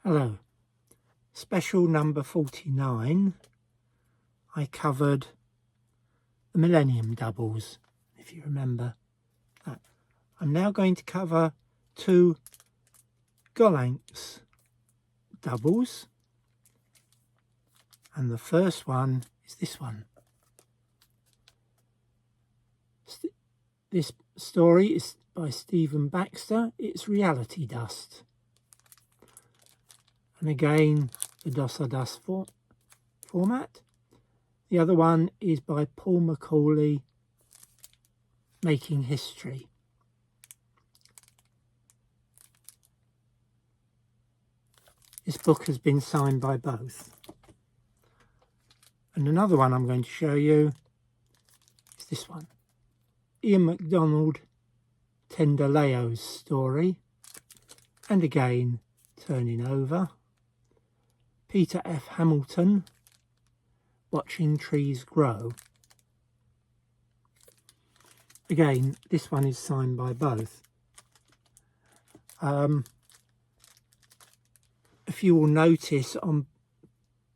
Hello. Special number 49. I covered the Millennium Doubles, if you remember that. I'm now going to cover two Gollancz doubles, and the first one is this one. This story is by Stephen Baxter. It's Reality Dust. And again, the Dos a Dust format. The other one is by Paul McAuley, Making History. This book has been signed by both. And another one I'm going to show you is this one. Ian MacDonald, Tendaleo's story. And again, turning over. Peter F. Hamilton, Watching Trees Grow. Again, this one is signed by both. If you will notice on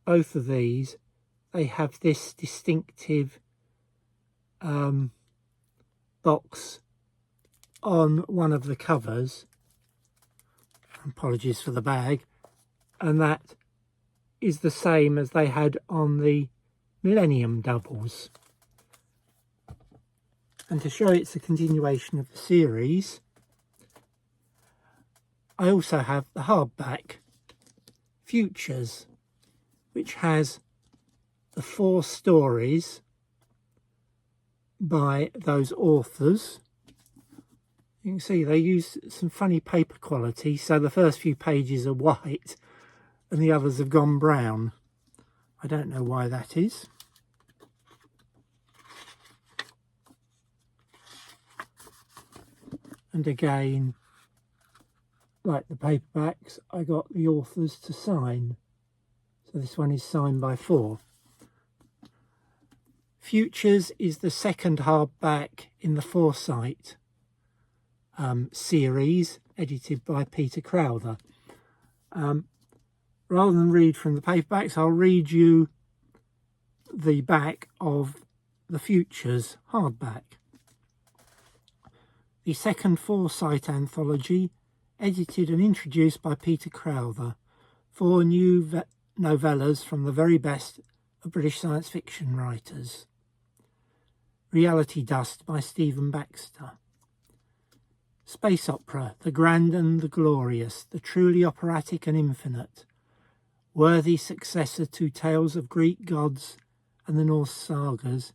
both of these, they have this distinctive box on one of the covers. Apologies for the bag. And that is the same as they had on the Millennium Doubles. And to show it's a continuation of the series, I also have the hardback Futures, which has the 4 stories by those authors. You can see they use some funny paper quality, so the first few pages are white and the others have gone brown. I don't know why that is. And again, like the paperbacks, I got the authors to sign. So this one is signed by 4. Futures is the second hardback in the Foresight series, edited by Peter Crowther. Rather than read from the paperbacks, I'll read you the back of the Futures hardback. The second Foresight anthology, edited and introduced by Peter Crowther. 4 new novellas from the very best of British science fiction writers. Reality Dust by Stephen Baxter. Space opera, the grand and the glorious, the truly operatic and infinite. Worthy successor to Tales of Greek Gods and the Norse sagas,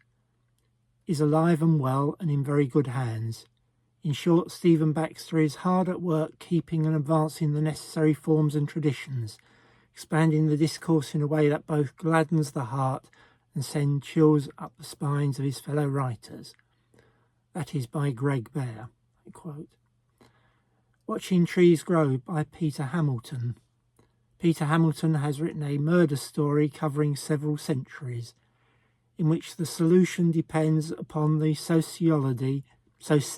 is alive and well and in very good hands. In short, Stephen Baxter is hard at work keeping and advancing the necessary forms and traditions, expanding the discourse in a way that both gladdens the heart and sends chills up the spines of his fellow writers. That is by Greg Bear, I quote. Watching Trees Grow by Peter Hamilton. Peter Hamilton has written a murder story covering several centuries, in which the solution depends upon the sociology of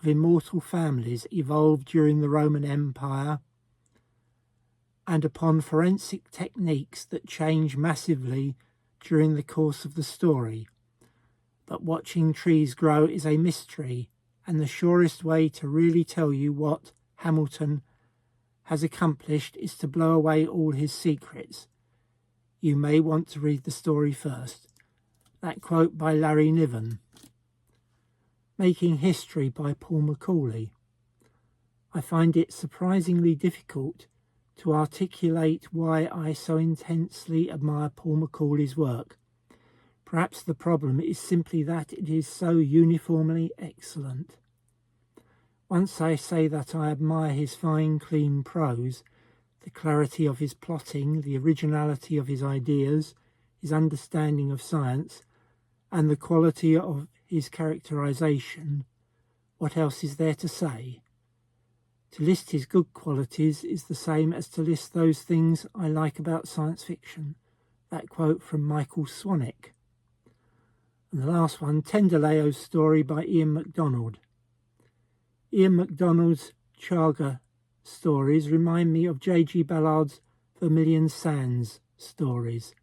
immortal families evolved during the Roman Empire, and upon forensic techniques that change massively during the course of the story. But Watching Trees Grow is a mystery, and the surest way to really tell you what Hamilton has accomplished is to blow away all his secrets. You may want to read the story first. That quote by Larry Niven. Making History by Paul McAuley. I find it surprisingly difficult to articulate why I so intensely admire Paul McAuley's work. Perhaps the problem is simply that it is so uniformly excellent. Once I say that I admire his fine, clean prose, the clarity of his plotting, the originality of his ideas, his understanding of science, and the quality of his characterization, what else is there to say? To list his good qualities is the same as to list those things I like about science fiction. That quote from Michael Swanwick. And the last one, Tendaleo's story by Ian MacDonald. Ian MacDonald's Chaga stories remind me of J.G. Ballard's Vermilion Sands stories,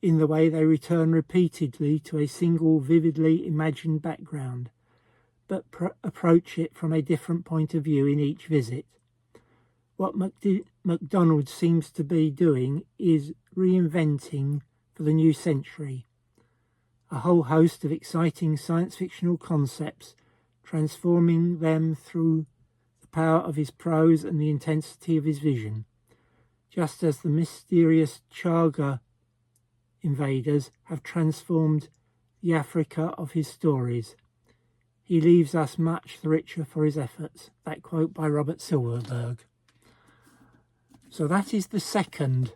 in the way they return repeatedly to a single vividly imagined background, but approach it from a different point of view in each visit. What MacDonald seems to be doing is reinventing for the new century a whole host of exciting science fictional concepts, transforming them through the power of his prose and the intensity of his vision. Just as the mysterious Chaga invaders have transformed the Africa of his stories, he leaves us much the richer for his efforts. That quote by Robert Silverberg. So that is the second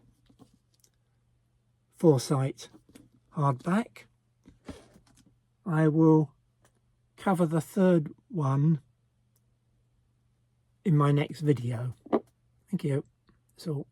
Foresight hardback. I will cover the third one in my next video. Thank you. That's all.